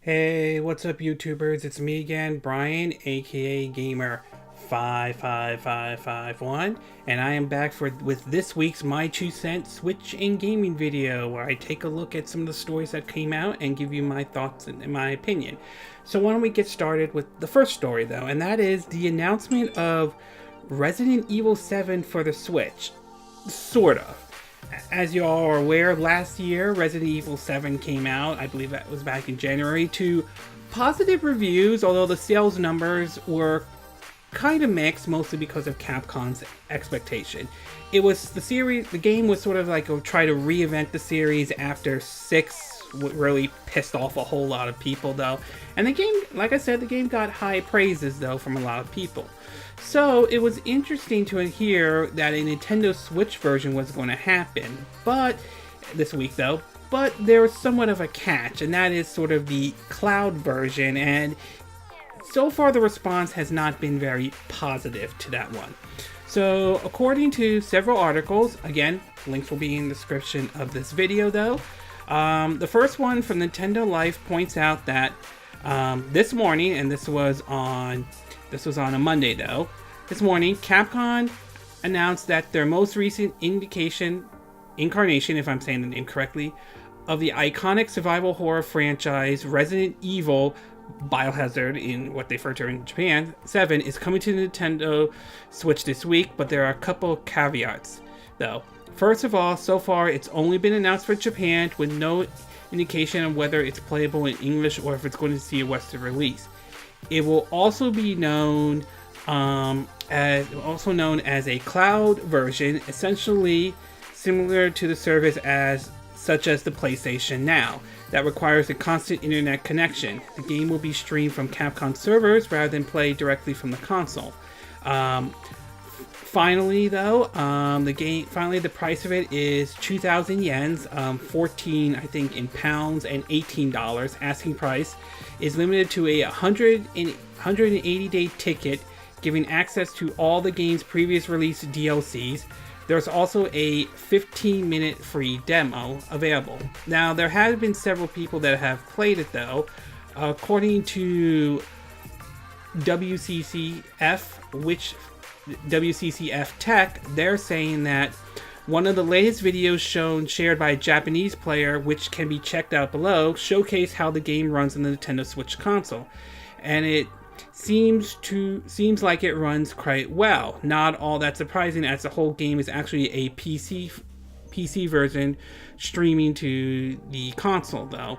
Hey, what's up, YouTubers? It's me again, Brian, aka Gamer 55551, and I am back with this week's My 2 Cent Switch and Gaming video, where I take a look at some of the stories that came out and give you my thoughts and my opinion. So why don't we get started with the first story, though, and that is the announcement of Resident Evil 7 for the Switch. Sort of. As you all are aware, last year Resident Evil 7 came out. I believe that was back in January, to positive reviews, although the sales numbers were kind of mixed, mostly because of Capcom's expectation. The game was sort of like a try to reinvent the series after 6 really pissed off a whole lot of people, though. And the game, like I said, the game got high praises, though, from a lot of people. So it was interesting to hear that a Nintendo Switch version was going to happen, this week, but there was somewhat of a catch, and that is sort of the cloud version, and so far the response has not been very positive to that one. So according to several articles, again, links will be in the description of this video, though. The first one from Nintendo Life points out that this morning, and this was on a Monday, though. This morning, Capcom announced that their most recent incarnation, if I'm saying the name correctly, of the iconic survival horror franchise Resident Evil Biohazard, in what they refer to in Japan, 7, is coming to Nintendo Switch this week, but there are a couple caveats, though. First of all, so far it's only been announced for Japan, with no indication of whether it's playable in English or if it's going to see a Western release. It will also be known as a cloud version, essentially similar to the service such as the PlayStation Now, that requires a constant internet connection. The game will be streamed from Capcom servers rather than played directly from the console. Finally, though, the price of it is 2,000 yens, 14, I think, in pounds, and $18. Asking price is limited to a 180-day ticket, giving access to all the game's previous release DLCs. There's also a 15-minute free demo available. Now, there have been several people that have played it, though. According to WCCF Tech, they're saying that one of the latest videos shared by a Japanese player, which can be checked out below, showcase how the game runs on the Nintendo Switch console, and it seems like it runs quite well. Not all that surprising, as the whole game is actually a PC version streaming to the console, though.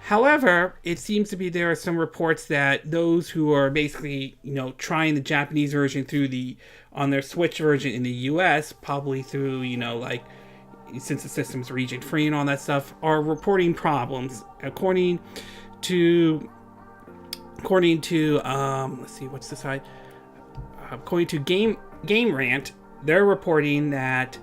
However, it seems to be there are some reports that those who are basically, trying the Japanese version on their Switch version in the US, probably through, since the system's region free and all that stuff, are reporting problems. According to let's see, what's the site? According to Game Rant, they're reporting that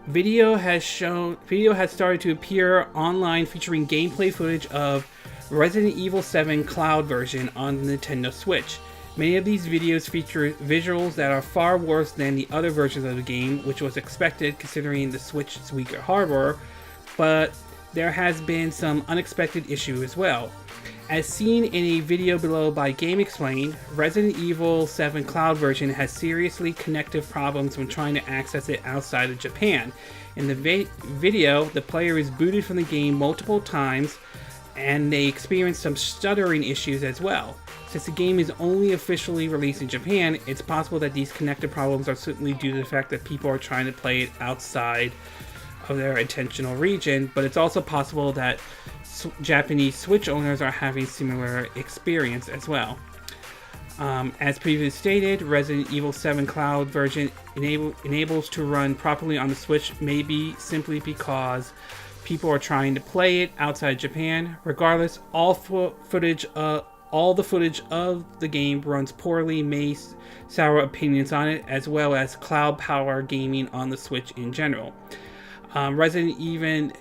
video has started to appear online featuring gameplay footage of Resident Evil 7 cloud version on the Nintendo Switch. Many of these videos feature visuals that are far worse than the other versions of the game, which was expected considering the Switch's weaker hardware, but there has been some unexpected issue as well. As seen in a video below by Game Explained, Resident Evil 7 cloud version has seriously connective problems when trying to access it outside of Japan. In the video, the player is booted from the game multiple times, and they experience some stuttering issues as well. Since the game is only officially released in Japan, it's possible that these connective problems are certainly due to the fact that people are trying to play it outside of their intentional region, but it's also possible that Japanese Switch owners are having similar experience as well. As previously stated, Resident Evil 7 cloud version enables to run properly on the Switch, maybe simply because people are trying to play it outside Japan. Regardless, all the footage of the game runs poorly, may sour opinions on it, as well as cloud power gaming on the Switch in general. Resident Evil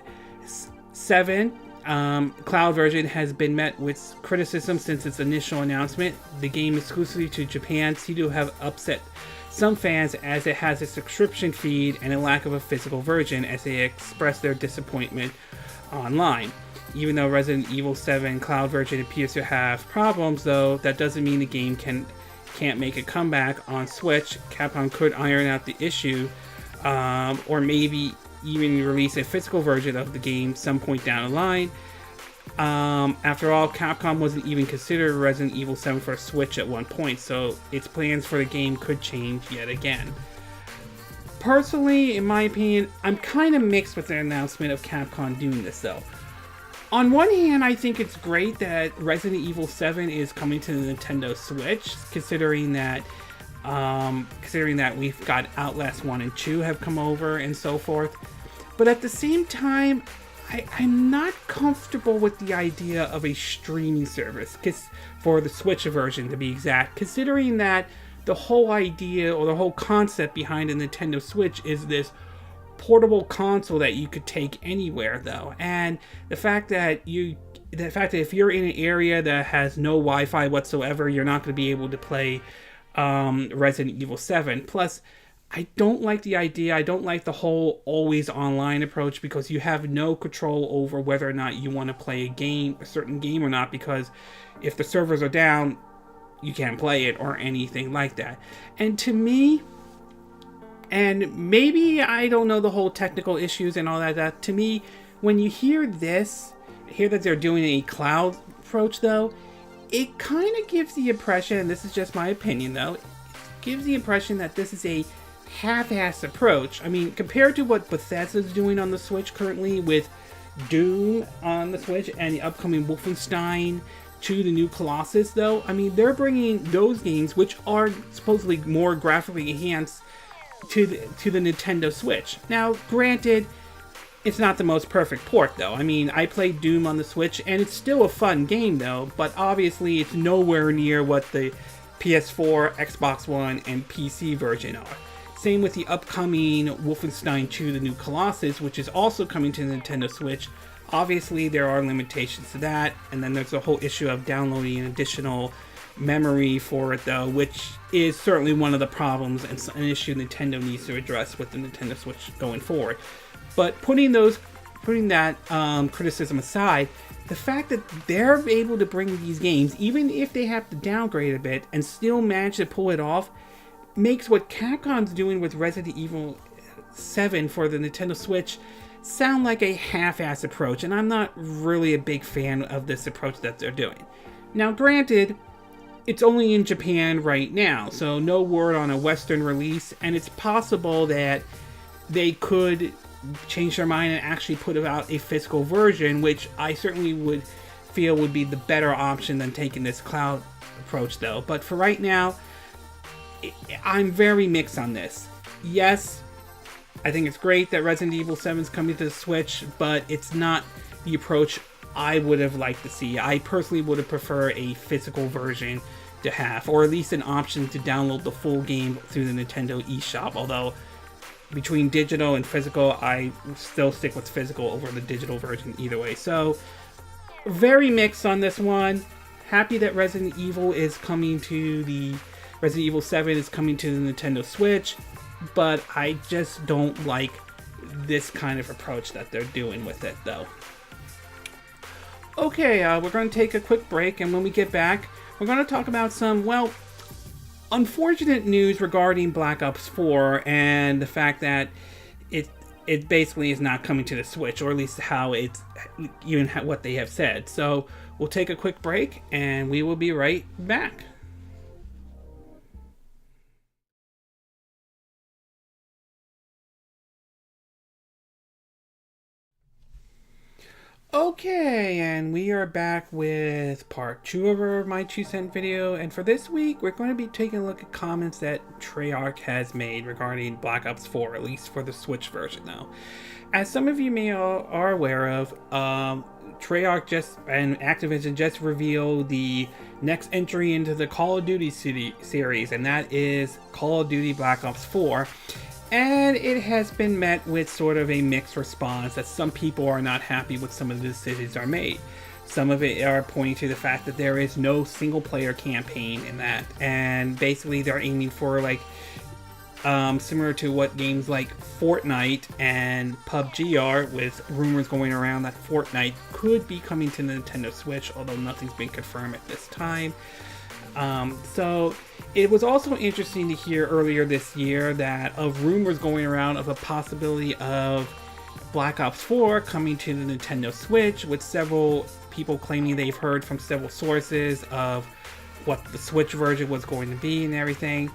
7 cloud version has been met with criticism since its initial announcement. The game exclusively to Japan seems to have upset some fans, as it has a subscription feed and a lack of a physical version, as they express their disappointment online. Even though Resident Evil 7 cloud version appears to have problems, though, that doesn't mean the game can't make a comeback on Switch. Capcom could iron out the issue, or maybe even release a physical version of the game some point down the line. After all, Capcom wasn't even considered Resident Evil 7 for Switch at one point, so its plans for the game could change yet again. Personally, in my opinion, I'm kind of mixed with the announcement of Capcom doing this, though. On one hand, I think it's great that Resident Evil 7 is coming to the Nintendo Switch, considering that we've got Outlast 1 and 2 have come over and so forth. But at the same time, I'm not comfortable with the idea of a streaming service, for the Switch version to be exact, considering that the whole idea or the whole concept behind the Nintendo Switch is this portable console that you could take anywhere, though. And the fact that if you're in an area that has no Wi-Fi whatsoever, you're not going to be able to play Resident Evil 7. Plus, I don't like the idea. I don't like the whole always online approach, because you have no control over whether or not you want to play a certain game or not, because if the servers are down, you can't play it or anything like that. And to me, and maybe I don't know the whole technical issues and all that, to me, when you hear that they're doing a cloud approach, though, it kind of gives the impression, and this is just my opinion though, it gives the impression that this is a half-assed approach. I mean, compared to what Bethesda's doing on the Switch currently with Doom on the Switch and the upcoming Wolfenstein to the new Colossus, though, I mean, they're bringing those games, which are supposedly more graphically enhanced, to the Nintendo Switch. Now, granted, it's not the most perfect port, though. I mean, I played Doom on the Switch, and it's still a fun game, though, but obviously it's nowhere near what the PS4, Xbox One, and PC version are. Same with the upcoming Wolfenstein 2, the new Colossus, which is also coming to the Nintendo Switch. Obviously, there are limitations to that, and then there's the whole issue of downloading an additional memory for it, though, which is certainly one of the problems and an issue Nintendo needs to address with the Nintendo Switch going forward. But putting that criticism aside, the fact that they're able to bring these games, even if they have to downgrade a bit, and still manage to pull it off, makes what Capcom's doing with Resident Evil 7 for the Nintendo Switch sound like a half-assed approach, and I'm not really a big fan of this approach that they're doing. Now, granted, it's only in Japan right now, so no word on a Western release, and it's possible that they could change their mind and actually put out a physical version, which I certainly would feel would be the better option than taking this cloud approach, though. But for right now, I'm very mixed on this. Yes, I think it's great that Resident Evil 7 is coming to the Switch, but it's not the approach I would have liked to see. I personally would have preferred a physical version to have, or at least an option to download the full game through the Nintendo eShop, although between digital and physical, I still stick with physical over the digital version either way. So, very mixed on this one. Happy that Resident Evil 7 is coming to the Nintendo Switch, but I just don't like this kind of approach that they're doing with it, though. Okay, we're going to take a quick break, and when we get back, we're going to talk about some, well, unfortunate news regarding Black Ops 4 and the fact that it basically is not coming to the Switch, or at least how it's, even what they have said. So we'll take a quick break, and we will be right back. Okay, and we are back with part 2 of my 2-cent video, and for this week, we're going to be taking a look at comments that Treyarch has made regarding Black Ops 4, at least for the Switch version now. As some of you are aware of, Treyarch and Activision just revealed the next entry into the Call of Duty series, and that is Call of Duty Black Ops 4. And it has been met with sort of a mixed response, that some people are not happy with some of the decisions are made. Some of it are pointing to the fact that there is no single player campaign in that, and basically they're aiming for like similar to what games like Fortnite and PUBG are, with rumors going around that Fortnite could be coming to the Nintendo Switch, although nothing's been confirmed at this time. So it was also interesting to hear earlier this year that of rumors going around of a possibility of Black Ops 4 coming to the Nintendo Switch, with several people claiming they've heard from several sources of what the Switch version was going to be and everything.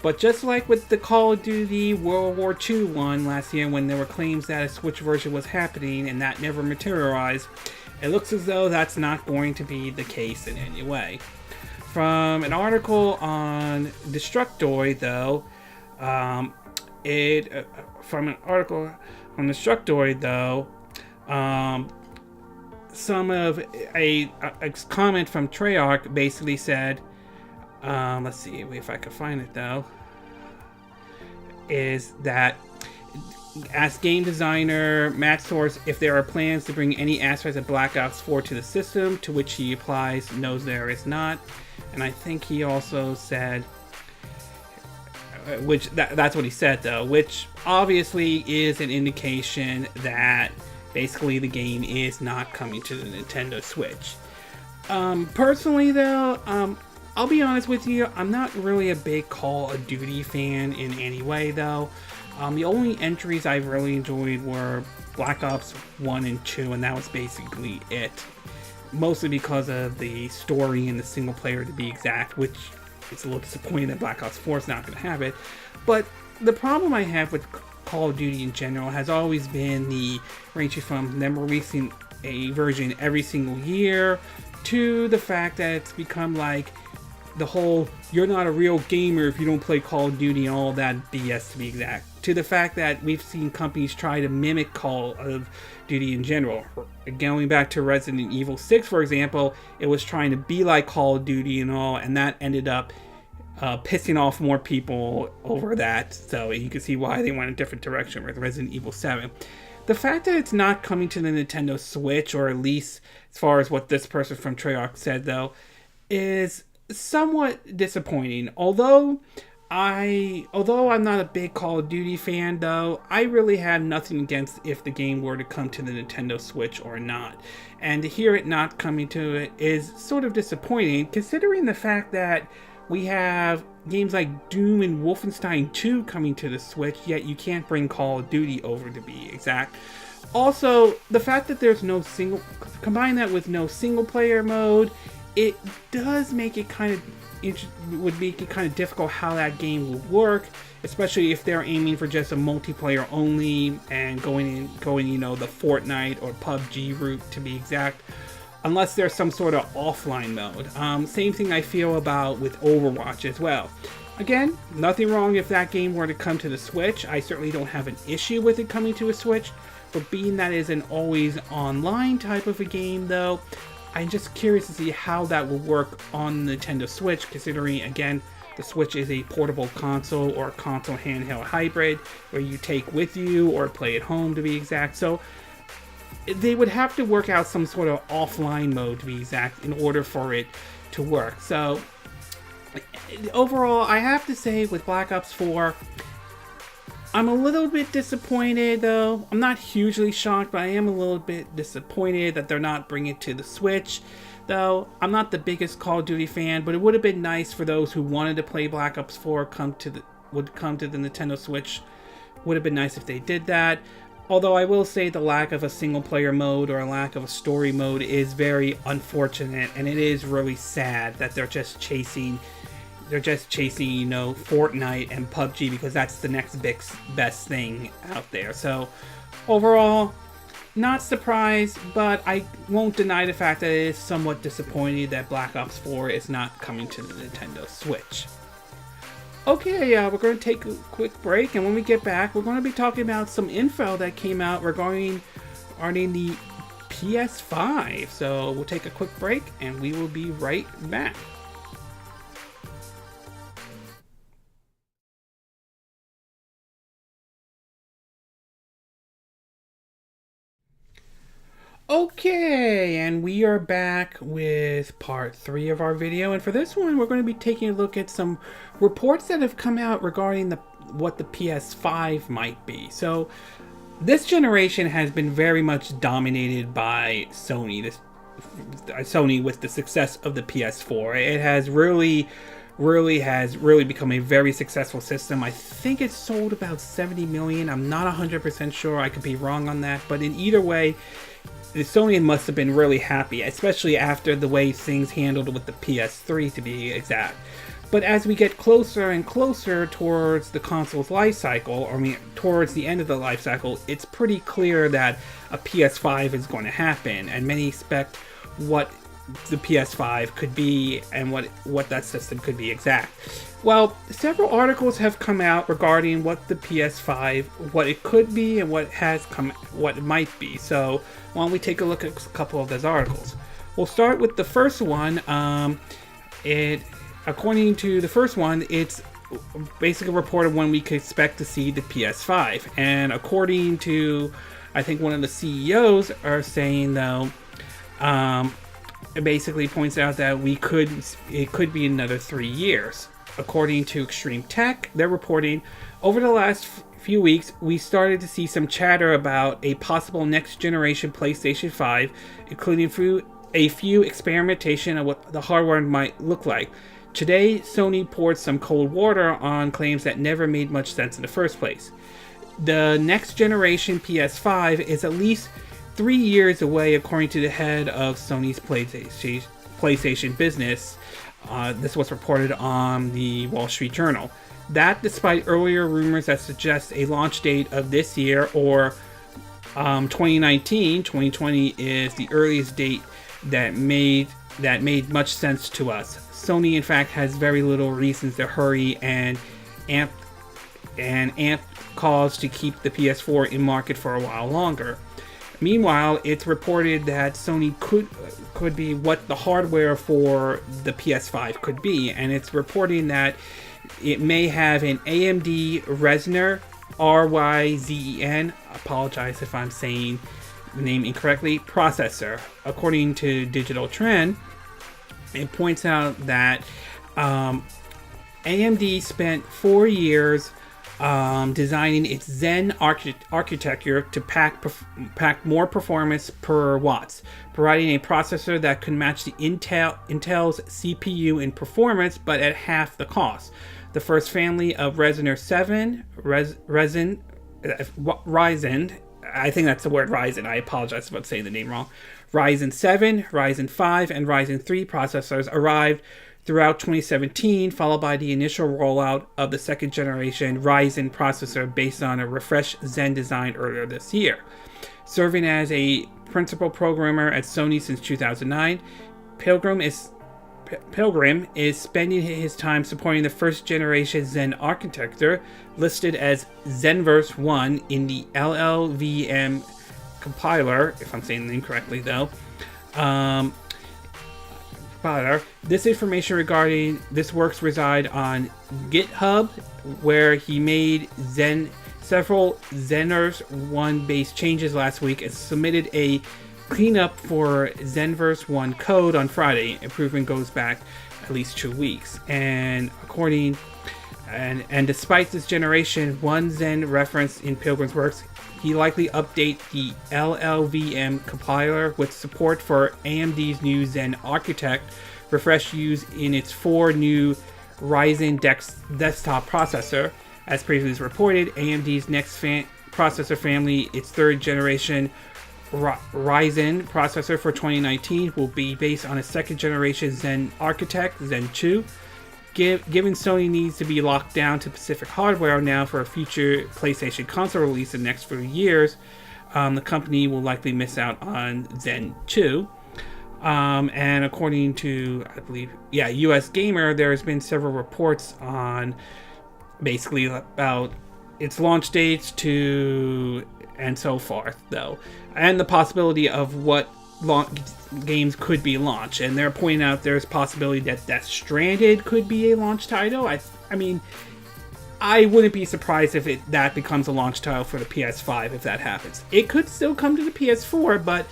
But just like with the Call of Duty World War II one last year, when there were claims that a Switch version was happening and that never materialized, it looks as though that's not going to be the case in any way. From an article on Destructoid, though, some of a comment from Treyarch basically said, let's see if I can find it though, is that asked game designer Matt Source if there are plans to bring any aspects of Black Ops 4 to the system, to which he replies, no, there is not. And I think he also said, that's what he said though, which obviously is an indication that basically the game is not coming to the Nintendo Switch. Personally though, I'll be honest with you, I'm not really a big Call of Duty fan in any way though. The only entries I really enjoyed were Black Ops 1 and 2, and that was basically it. Mostly because of the story and the single player, to be exact, which it's a little disappointing that Black Ops 4 is not going to have it. But the problem I have with Call of Duty in general has always been the ranging from them releasing a version every single year, to the fact that it's become like the whole you're not a real gamer if you don't play Call of Duty and all that BS, to be exact, to the fact that we've seen companies try to mimic Call of Duty in general. Going back to Resident Evil 6, for example, it was trying to be like Call of Duty and all, and that ended up pissing off more people over that, so you can see why they went a different direction with Resident Evil 7. The fact that it's not coming to the Nintendo Switch, or at least as far as what this person from Treyarch said though, is somewhat disappointing. Although I'm not a big Call of Duty fan though, I really have nothing against if the game were to come to the Nintendo Switch or not. And to hear it not coming to it is sort of disappointing, considering the fact that we have games like Doom and Wolfenstein 2 coming to the Switch, yet you can't bring Call of Duty over, to be exact. Also, the fact that there's no combine that with no single player mode, it does make it would make it kind of difficult how that game would work, especially if they're aiming for just a multiplayer only and going the Fortnite or PUBG route, to be exact, unless there's some sort of offline mode. Same thing I feel about with Overwatch as well. Again, nothing wrong if that game were to come to the Switch. I certainly don't have an issue with it coming to a Switch, but being that is an always online type of a game though, I'm just curious to see how that will work on Nintendo Switch, considering, again, the Switch is a portable console or console handheld hybrid where you take with you or play at home, to be exact. So they would have to work out some sort of offline mode, to be exact, in order for it to work. So overall, I have to say with Black Ops 4, I'm a little bit disappointed though. I'm not hugely shocked, but I am a little bit disappointed that they're not bringing it to the Switch. Though I'm not the biggest Call of Duty fan, but it would have been nice for those who wanted to play Black Ops 4 would come to the Nintendo Switch. Would have been nice if they did that. Although I will say the lack of a single player mode or a lack of a story mode is very unfortunate, and it is really sad that they're just chasing Fortnite and PUBG because that's the next best thing out there. So overall, not surprised, but I won't deny the fact that it is somewhat disappointing that Black Ops 4 is not coming to the Nintendo Switch. Okay, we're going to take a quick break, and when we get back, we're going to be talking about some info that came out regarding the PS5. So we'll take a quick break, and we will be right back. Okay, and we are back with part 3 of our video, and for this one we're going to be taking a look at some reports that have come out regarding what the PS5 might be. So this generation has been very much dominated by Sony. Sony with the success of the PS4. It has really become a very successful system. I think it sold about 70 million. I'm not 100% sure. I could be wrong on that, but in either way, the Sony must have been really happy, especially after the way things handled with the PS3 to be exact. But as we get closer and closer towards the console's life cycle, towards the end of the life cycle, it's pretty clear that a PS5 is going to happen, and many expect what the PS5 could be and what that system could be exact. Well, several articles have come out regarding what the PS5, what it could be and what it might be. So why don't we take a look at a couple of those articles. We'll start with the first one. According to the first one, it's basically reported when we could expect to see the PS5. And according to, I think one of the CEOs are saying though, it basically points out that it could be another 3 years. According to Extreme Tech, they're reporting over the last few weeks, we started to see some chatter about a possible next generation PlayStation 5, including a few experimentation of what the hardware might look like. Today, Sony poured some cold water on claims that never made much sense in the first place. The next generation PS5 is at least 3 years away, according to the head of Sony's PlayStation business. This was reported on the Wall Street Journal. That despite earlier rumors that suggest a launch date of this year or 2020 is the earliest date that made much sense to us. Sony, in fact, has very little reasons to hurry and amp calls to keep the PS4 in market for a while longer. Meanwhile, it's reported that Sony could be what the hardware for the PS5 could be, and it's reporting that it may have an AMD Ryzen, RYZEN, apologize if I'm saying the name incorrectly, processor. According to Digital Trend, it points out that AMD spent 4 years designing its Zen architecture to pack more performance per watts, providing a processor that could match the Intel's CPU in performance, but at half the cost. The first family of Ryzen 7, Ryzen, I think that's the word Ryzen, I apologize about saying the name wrong. Ryzen 7, Ryzen 5, and Ryzen 3 processors arrived throughout 2017, followed by the initial rollout of the second generation Ryzen processor based on a refreshed Zen design earlier this year. Serving as a principal programmer at Sony since 2009, Pilgrim is spending his time supporting the first generation Zen architecture, listed as Zenverse 1 in the LLVM compiler, if I'm saying the name correctly though. This information regarding this works reside on GitHub, where he made several Zenverse 1 based changes last week and submitted a cleanup for Zenverse 1 code on Friday. Improvement goes back at least 2 weeks. And despite this generation, one Zen reference in Pilgrim's works, he likely update the LLVM compiler with support for AMD's new Zen architect, refresh used in its 4 new Ryzen desktop processor. As previously reported, AMD's next processor family, its 3rd generation Ryzen processor for 2019, will be based on a 2nd generation Zen architect, Zen 2. Given Sony needs to be locked down to specific hardware now for a future PlayStation console release in the next few years, the company will likely miss out on Zen 2. And according to, I believe, US Gamer, there has been several reports on basically about its launch dates and so forth, though, and the possibility of what games could be launched. And they're pointing out there's possibility that Death Stranded could be a launch title. I mean, I wouldn't be surprised if that becomes a launch title for the PS5 if that happens. It could still come to the PS4, but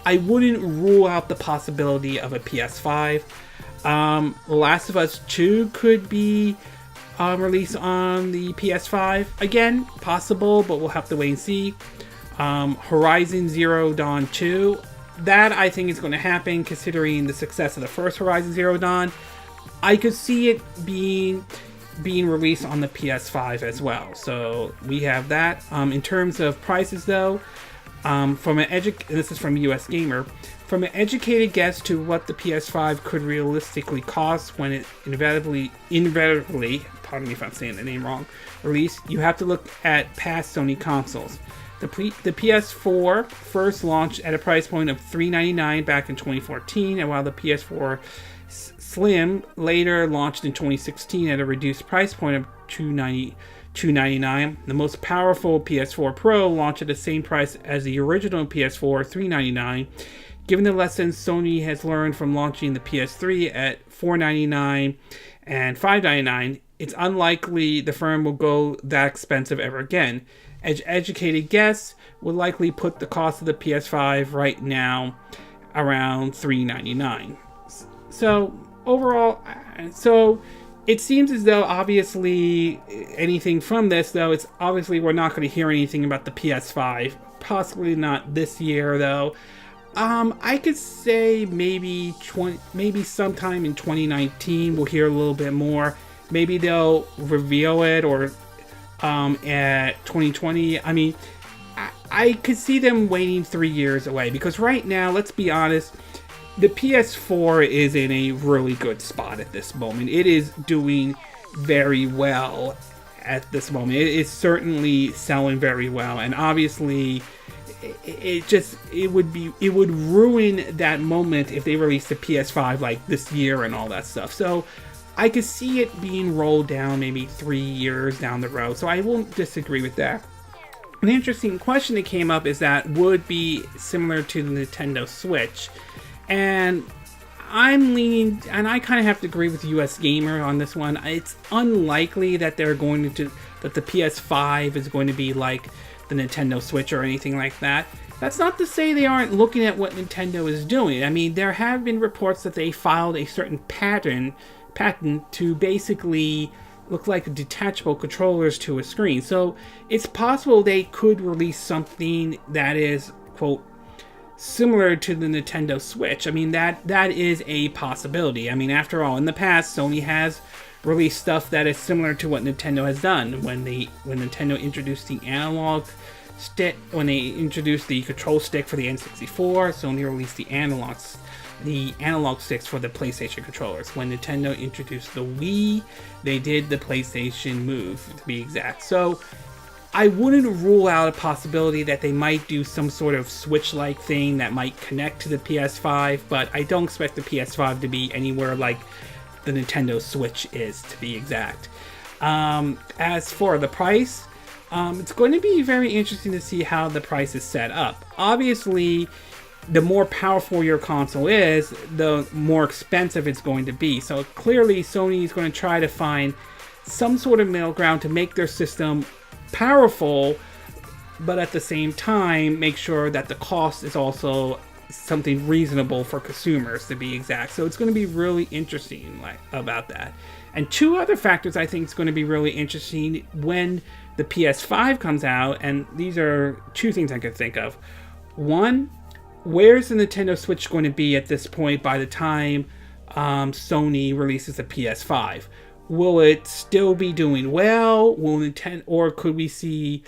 I wouldn't rule out the possibility of a PS5. Last of Us 2 could be released on the PS5. Again, possible, but we'll have to wait and see. Horizon Zero Dawn 2, that I think is going to happen considering the success of the first Horizon Zero Dawn. I could see it being released on the PS5 as well. So we have that. In terms of prices though, this is from US Gamer, from an educated guess to what the PS5 could realistically cost when it inevitably, pardon me if I'm saying the name wrong, released, you have to look at past Sony consoles. The PS4 first launched at a price point of $399 back in 2014, and while the PS4 Slim later launched in 2016 at a reduced price point of $299, the most powerful PS4 Pro launched at the same price as the original PS4, $399. Given the lessons Sony has learned from launching the PS3 at $499 and $599, it's unlikely the firm will go that expensive ever again. Educated guess would likely put the cost of the PS5 right now around $399. So overall, it seems as though obviously anything from this though, it's obviously we're not going to hear anything about the PS5, possibly not this year though. I could say maybe sometime in 2019 we'll hear a little bit more. Maybe they'll reveal it or at 2020. I mean, I could see them waiting 3 years away because right now, let's be honest, the PS4 is in a really good spot at this moment. It is doing very well at this moment. It is certainly selling very well, and obviously it would ruin that moment if they released the PS5 like this year and all that stuff. So I could see it being rolled down maybe 3 years down the road, so I won't disagree with that. An interesting question that came up is that would be similar to the Nintendo Switch, and I'm leaning, and I kind of have to agree with US Gamer on this one. It's unlikely that that the PS5 is going to be like the Nintendo Switch or anything like that. That's not to say they aren't looking at what Nintendo is doing. I mean, there have been reports that they filed a certain patent to basically look like detachable controllers to a screen. So it's possible they could release something that is, quote, similar to the Nintendo Switch. I mean, that is a possibility. I mean, after all, in the past, Sony has released stuff that is similar to what Nintendo has done. When Nintendo introduced the analog stick, when they introduced the control stick for the N64, Sony released the analog sticks for the PlayStation controllers. When Nintendo introduced the Wii, they did the PlayStation Move, to be exact. So I wouldn't rule out a possibility that they might do some sort of Switch-like thing that might connect to the PS5, but I don't expect the PS5 to be anywhere like the Nintendo Switch is, to be exact. As for the price, it's going to be very interesting to see how the price is set up. Obviously, the more powerful your console is, the more expensive it's going to be. So clearly, Sony is going to try to find some sort of middle ground to make their system powerful, but at the same time, make sure that the cost is also something reasonable for consumers, to be exact. So it's going to be really interesting about that. And two other factors I think is going to be really interesting when the PS5 comes out, and these are two things I could think of. One, where's the Nintendo Switch going to be at this point by the time Sony releases the PS5? Will it still be doing well? Or could we see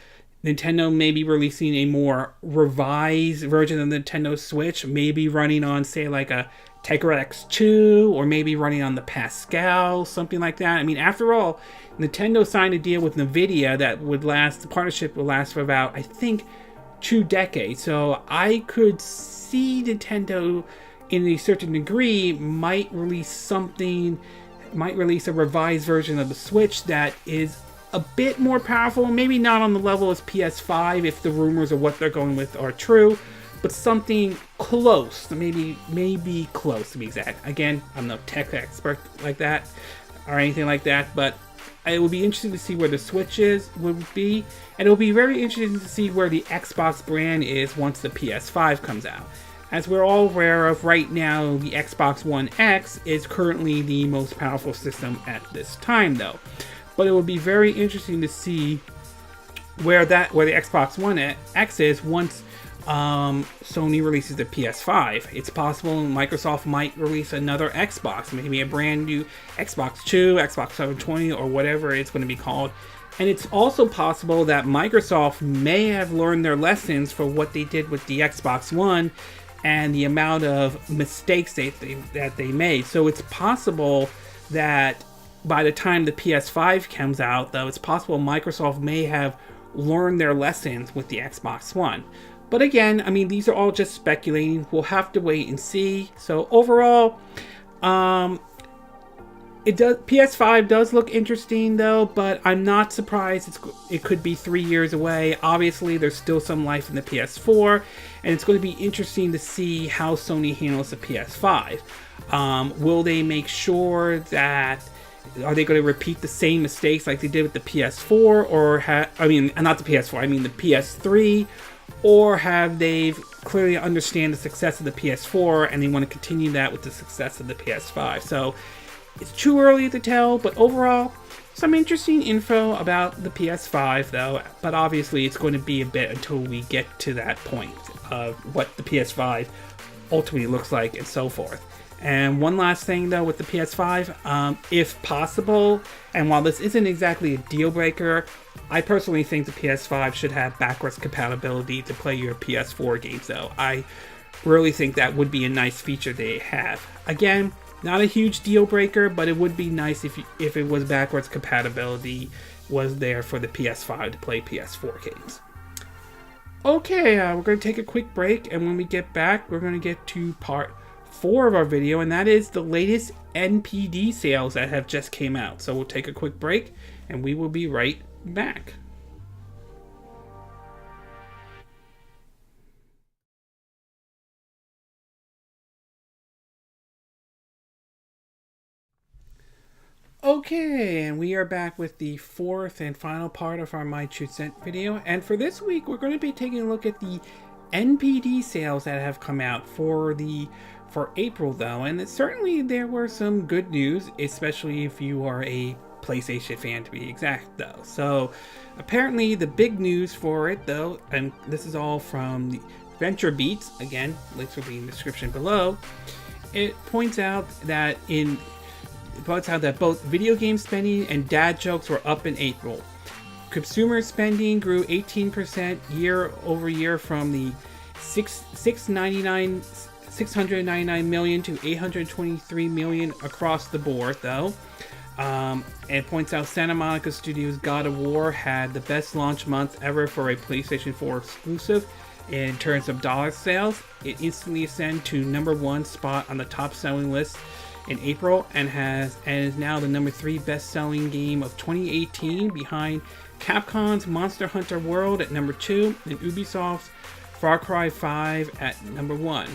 Nintendo maybe releasing a more revised version of the Nintendo Switch, maybe running on, say, like a Tegra X2, or maybe running on the Pascal, something like that? I mean, after all, Nintendo signed a deal with Nvidia that would last, the partnership will last for about, I think, 2 decades. So I could see Nintendo, in a certain degree, might release a revised version of the Switch that is a bit more powerful, maybe not on the level as PS5 if the rumors of what they're going with are true, but something close, maybe close to be exact. Again, I'm no tech expert like that or anything like that, but it would be interesting to see where the Switch would be, and it will be very interesting to see where the Xbox brand is once the PS5 comes out. As we're all aware of right now, the Xbox One X is currently the most powerful system at this time, though. But it will be very interesting to see where the Xbox One X is once Sony releases the PS5. It's possible Microsoft might release another Xbox, maybe a brand new Xbox.to, Xbox 720, or whatever it's going to be called. And it's also possible that Microsoft may have learned their lessons for what they did with the Xbox One and the amount of mistakes that they made. So it's possible that by the time the PS5 comes out, though, it's possible Microsoft may have learned their lessons with the Xbox One. But again, I mean, these are all just speculating. We'll have to wait and see. So overall, PS5 does look interesting, though, but I'm not surprised it could be 3 years away. Obviously, there's still some life in the PS4, and it's going to be interesting to see how Sony handles the PS5. Will they make sure that... Are they going to repeat the same mistakes like they did with the PS4? Not the PS4, I mean the PS3. Or have they clearly understand the success of the PS4 and they want to continue that with the success of the PS5? So it's too early to tell, but overall, some interesting info about the PS5 though, but obviously it's going to be a bit until we get to that point of what the PS5 ultimately looks like and so forth. And one last thing though with the PS5, if possible, and while this isn't exactly a deal breaker, I personally think the PS5 should have backwards compatibility to play your PS4 games though. I really think that would be a nice feature they have. Again, not a huge deal breaker, but it would be nice if it was backwards compatibility was there for the PS5 to play PS4 games. Okay, we're going to take a quick break, and when we get back, we're going to get to part 4 of our video, and that is the latest NPD sales that have just came out. So we'll take a quick break, and we will be right back. Okay, and we are back with the 4th and final part of our My 2 Cent video. And for this week, we're going to be taking a look at the NPD sales that have come out for April, though. And certainly there were some good news, especially if you are a PlayStation fan to be exact, though. So apparently the big news for it, though, and this is all from the Venture Beats, again, links will be in the description below. It points out that both video game spending and dad jokes were up in April. Consumer spending grew 18% year over year from the 699 million to 823 million across the board, though. It points out Santa Monica Studios' God of War had the best launch month ever for a PlayStation 4 exclusive in terms of dollar sales. It instantly ascended to #1 spot on the top selling list in April and is now the #3 best-selling game of 2018, behind Capcom's Monster Hunter World at #2 and Ubisoft's Far Cry 5 at #1.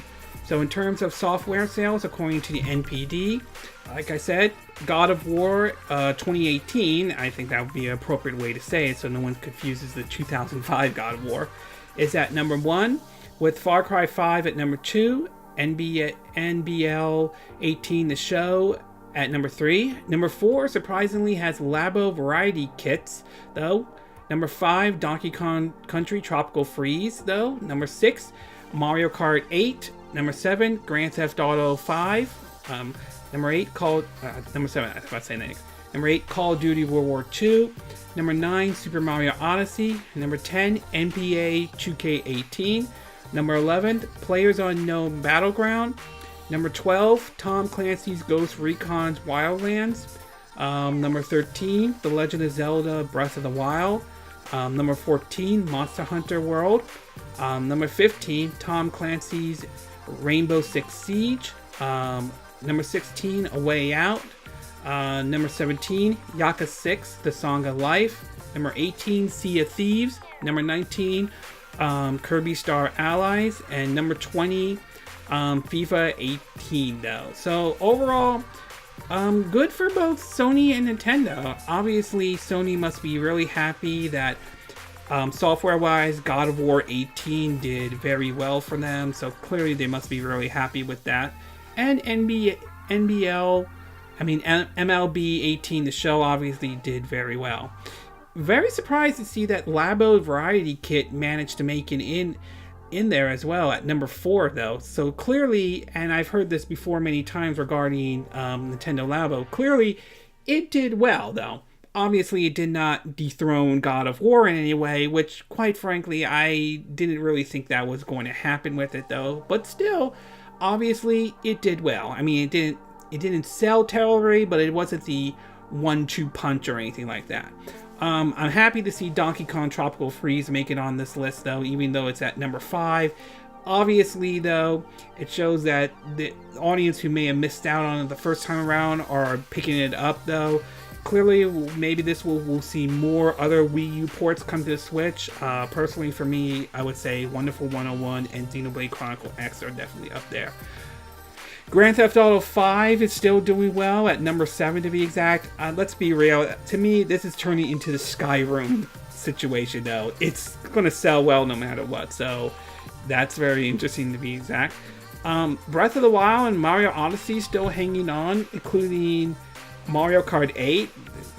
So in terms of software sales, according to the NPD, like I said, God of War 2018, I think that would be an appropriate way to say it so no one confuses the 2005 God of War, is at #1, with Far Cry 5 at #2, NBL 18 The Show at #3. #4 surprisingly has Labo Variety Kits, though. #5 Donkey Kong Country Tropical Freeze, though. #6 Mario Kart 8. #7 Grand Theft Auto 5. #8 Call of Duty World War II. #9 Super Mario Odyssey. #10 NBA 2K18. #11 PlayerUnknown's Battleground. #12 Tom Clancy's Ghost Recon's Wildlands. #13 The Legend of Zelda Breath of the Wild. #14 Monster Hunter World. #15 Tom Clancy's Rainbow Six Siege. #16 A Way Out. #17 Yakuza 6 The Song of Life. #18 Sea of Thieves. #19 Kirby Star Allies, and #20 FIFA 18, though. So overall, good for both Sony and Nintendo. Obviously, Sony must be really happy that Software-wise, God of War 18 did very well for them, so clearly they must be really happy with that. And MLB 18, the show, obviously did very well. Very surprised to see that Labo Variety Kit managed to make it in there as well at number 4, though. So clearly, and I've heard this before many times regarding Nintendo Labo, clearly it did well, though. Obviously, it did not dethrone God of War in any way, which, quite frankly, I didn't really think that was going to happen with it, though. But still, obviously, it did well. I mean, it didn't sell terribly, but it wasn't the 1-2 punch or anything like that. I'm happy to see Donkey Kong Tropical Freeze make it on this list, though, even though it's at number 5. Obviously, though, it shows that the audience who may have missed out on it the first time around are picking it up, though. Clearly, maybe we'll see more other Wii U ports come to the Switch. Personally, for me, I would say Wonderful 101 and Xenoblade Chronicle X are definitely up there. Grand Theft Auto 5 is still doing well at number 7 to be exact. Let's be real. To me, this is turning into the Skyrim situation, though. It's going to sell well no matter what, so that's very interesting to be exact. Breath of the Wild and Mario Odyssey still hanging on, including Mario Kart 8,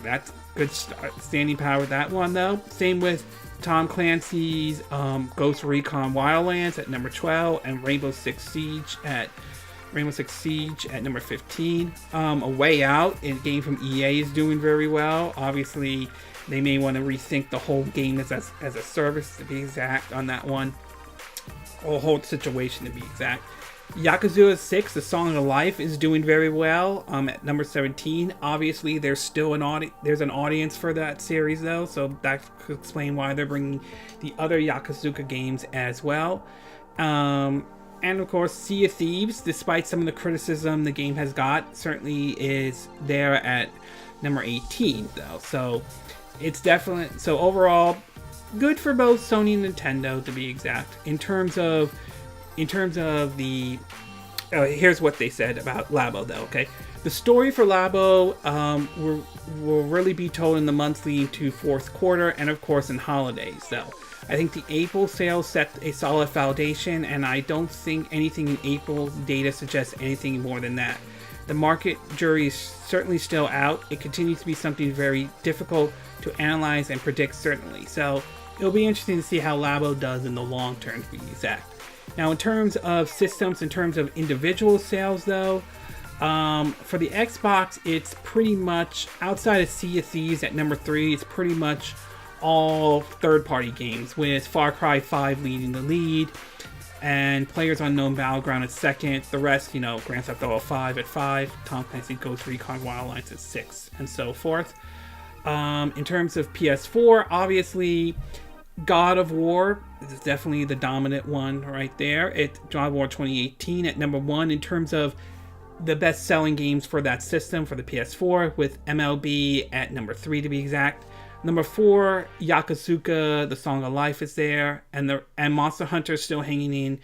that's good standing power with that one, though. Same with Tom Clancy's Ghost Recon Wildlands at number 12, and Rainbow Six Siege at number 15. A Way Out, a game from EA, is doing very well. Obviously, they may want to rethink the whole game as a service, to be exact, on that one. Or whole situation, to be exact. Yakuza 6, The Song of Life, is doing very well at number 17. Obviously, there's still an audience for that series, though, so that could explain why they're bringing the other Yakuza games as well. And of course, Sea of Thieves, despite some of the criticism the game has got, certainly is there at number 18, though. So it's definitely, so overall, good for both Sony and Nintendo, to be exact. In terms of the here's what they said about Labo, though. Okay, the story for Labo will really be told in the months leading to fourth quarter, and of course in holidays, though. I think the April sales set a solid foundation, and I don't think anything in April data suggests anything more than that. The market jury is certainly still out. It continues to be something very difficult to analyze and predict, certainly. So it'll be interesting to see how Labo does in the long term, to be exact. Now, in terms of systems, in terms of individual sales, though, for the Xbox, it's pretty much, outside of Sea of Thieves at number 3, it's pretty much all third-party games, with Far Cry 5 leading the lead, and PlayerUnknown's Battleground at second. The rest, Grand Theft Auto 5 at 5, Tom Clancy Ghost Recon Wildlands at 6, and so forth. In terms of PS4, obviously, God of War is definitely the dominant one right there. It's God of War 2018 at number 1 in terms of the best-selling games for that system for the PS4, with MLB at number 3 to be exact. Number 4, Yakuza, The Song of Life is there, and Monster Hunter is still hanging in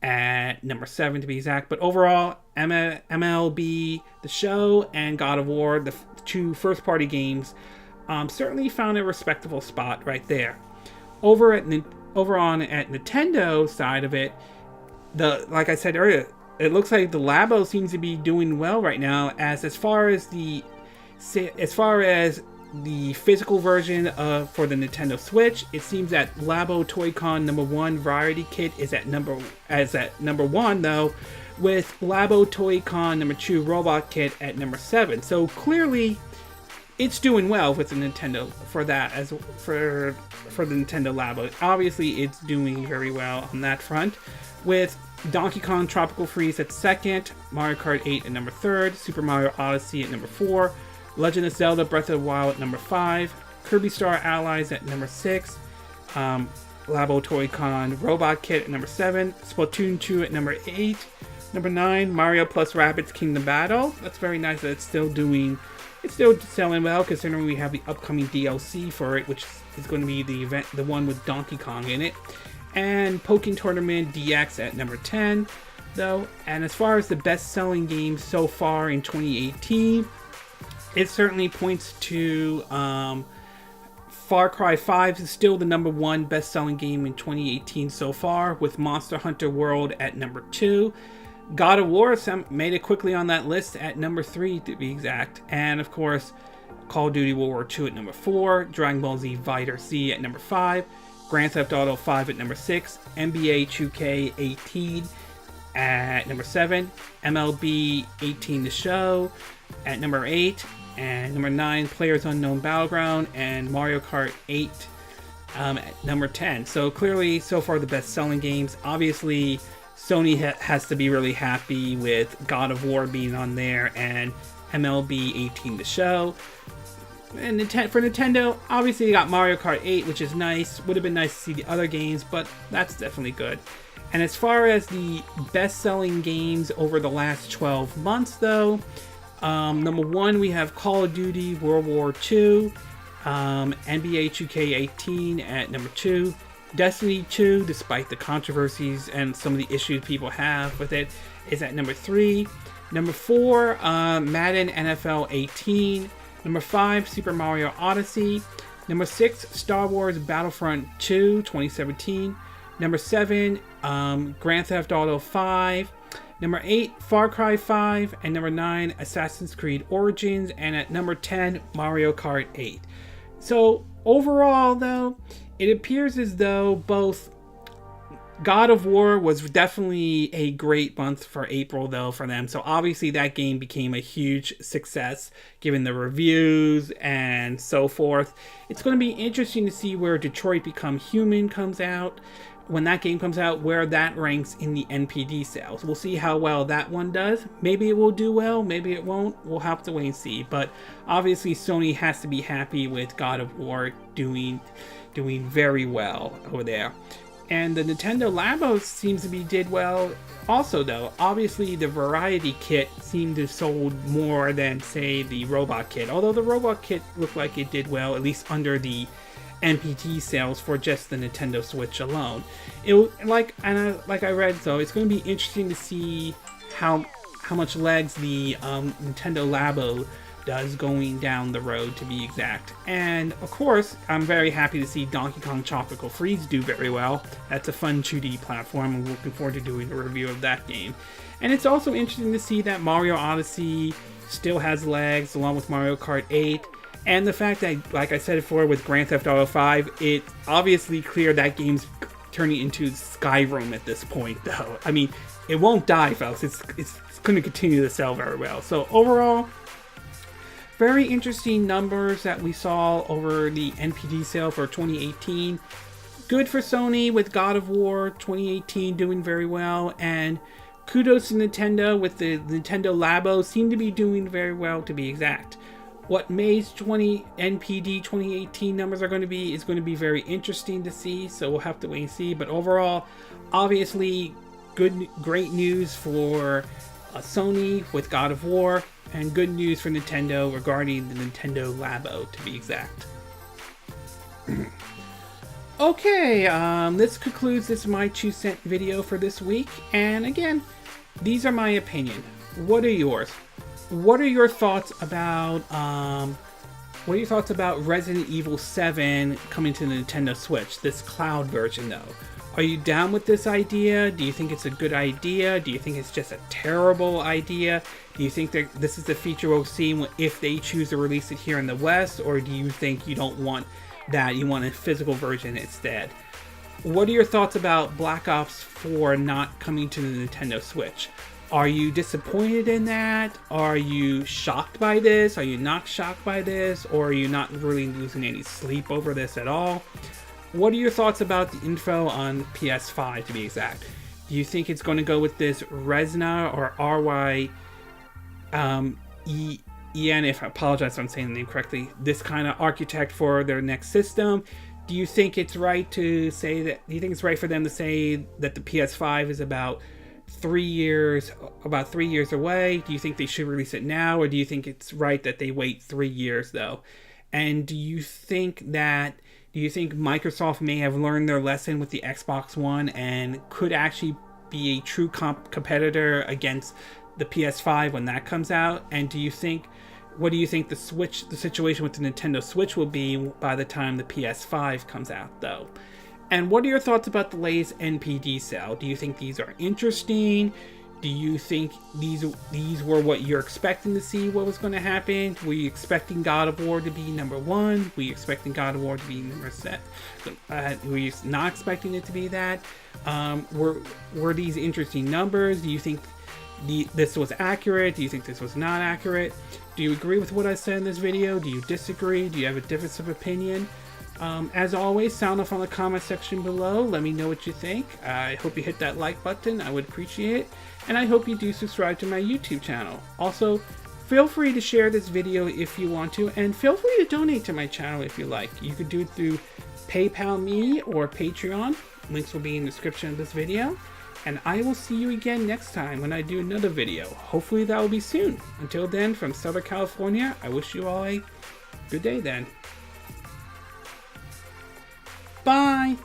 at number 7 to be exact. But overall, MLB, the show, and God of War, the two first-party games, certainly found a respectable spot right there. Over at Nintendo side of it, like I said earlier, it looks like the Labo seems to be doing well right now. As far as the physical version for the Nintendo Switch, it seems that Labo Toy-Con number 1 Variety Kit is at number 1, though, with Labo Toy-Con number 2 Robot Kit at number 7. So clearly, it's doing well with the Nintendo for that, as for the Nintendo Labo. Obviously, it's doing very well on that front, with Donkey Kong Tropical Freeze at 2nd, Mario Kart 8 at number 3rd, Super Mario Odyssey at number 4, Legend of Zelda Breath of the Wild at number 5, Kirby Star Allies at number 6, Labo Toy-Con Robot Kit at number 7, Splatoon 2 at number 8, number 9, Mario plus Rabbids Kingdom Battle. That's very nice that it's still selling well, considering we have the upcoming DLC for it, which is going to be the one with Donkey Kong in it. And Pokken Tournament DX at number 10, though. And as far as the best-selling games so far in 2018, it certainly points to Far Cry 5 is still the #1 best-selling game in 2018 so far, with Monster Hunter World at number 2. God of War made it quickly on that list at number 3 to be exact. And of course, Call of Duty World War II at number 4, Dragon Ball Z Fighter Z at number 5, Grand Theft Auto 5 at number 6, NBA 2K18 at number 7, MLB 18 The Show at number 8, and number 9, Players Unknown Battleground, and Mario Kart 8 at number 10. So clearly, so far the best-selling games. Obviously, Sony has to be really happy with God of War being on there and MLB 18 The Show. And for Nintendo, obviously you got Mario Kart 8, which is nice. Would have been nice to see the other games, but that's definitely good. And as far as the best-selling games over the last 12 months, though, number 1, we have Call of Duty World War II, NBA 2K18 at number 2, Destiny 2, despite the controversies and some of the issues people have with it, is at number 3. Number 4, Madden NFL 18. Number 5, Super Mario Odyssey. Number 6, Star Wars Battlefront 2 2017. Number 7, Grand Theft Auto 5. Number 8, Far Cry 5. And number 9, Assassin's Creed Origins. And at number 10, Mario Kart 8. So overall, though, it appears as though both God of War was definitely a great month for April, though, for them. So obviously that game became a huge success, given the reviews and so forth. It's going to be interesting to see where Detroit Become Human comes out. When that game comes out, where that ranks in the NPD sales. We'll see how well that one does. Maybe it will do well, maybe it won't. We'll have to wait and see. But obviously Sony has to be happy with God of War doing very well over there. And the Nintendo Labo seems to be did well also, though. Obviously, the Variety Kit seemed to have sold more than, say, the Robot Kit. Although the Robot Kit looked like it did well, at least under the NPD sales for just the Nintendo Switch alone. Like I read, though, it's going to be interesting to see how much legs the Nintendo Labo does going down the road, to be exact. And of course, I'm very happy to see Donkey Kong Tropical Freeze do very well. That's a fun 2D platform. I'm looking forward to doing a review of that game. And it's also interesting to see that Mario Odyssey still has legs, along with Mario Kart 8. And the fact that, like I said before, with Grand Theft Auto 5, it's obviously clear that game's turning into Skyrim at this point, though. I mean, it won't die, folks. It's going to continue to sell very well. So overall, very interesting numbers that we saw over the NPD sale for 2018. Good for Sony with God of War 2018 doing very well, and kudos to Nintendo with the Nintendo Labo, seem to be doing very well, to be exact. What May's NPD 2018 numbers are going to be is going to be very interesting to see, so we'll have to wait and see. But overall, obviously, great news for Sony with God of War, and good news for Nintendo regarding the Nintendo Labo, to be exact. Okay, this concludes this My 2 Cent video for this week. And again, these are my opinion. What are yours? What are your thoughts about Resident Evil 7 coming to the Nintendo Switch, this cloud version though? Are you down with this idea? Do you think it's a good idea? Do you think it's just a terrible idea? Do you think that this is the feature we'll see if they choose to release it here in the West? Or do you think you don't want that, you want a physical version instead? What are your thoughts about Black Ops 4 not coming to the Nintendo Switch? Are you disappointed in that? Are you shocked by this? Are you not shocked by this? Or are you not really losing any sleep over this at all? What are your thoughts about the info on PS5, to be exact? Do you think it's going to go with this Resna or RYEN, if I apologize if I'm saying the name correctly, this kind of architect for their next system? Do you think it's right to say that, do you think it's right for them to say that the PS5 is about 3 years away? Do you think they should release it now, or do you think it's right that they wait 3 years though? And do you think Microsoft may have learned their lesson with the Xbox One and could actually be a true competitor against the PS5 when that comes out? And do you think What do you think the situation with the Nintendo Switch will be by the time the PS5 comes out, though? And what are your thoughts about the latest NPD sale? Do you think these are interesting? Do you think these were what you're expecting to see, what was going to happen? Were you expecting God of War to be number 1? Were you expecting God of War to be number 7? Were you not expecting it to be that? Were these interesting numbers? Do you think this was accurate? Do you think this was not accurate? Do you agree with what I said in this video? Do you disagree? Do you have a difference of opinion? As always, sound off on the comment section below. Let me know what you think. I hope you hit that like button. I would appreciate it. And I hope you do subscribe to my YouTube channel. Also, feel free to share this video if you want to, and feel free to donate to my channel if you like. You could do it through PayPal me or Patreon. Links will be in the description of this video. And I will see you again next time when I do another video. Hopefully that will be soon. Until then, from Southern California, I wish you all a good day then. Bye!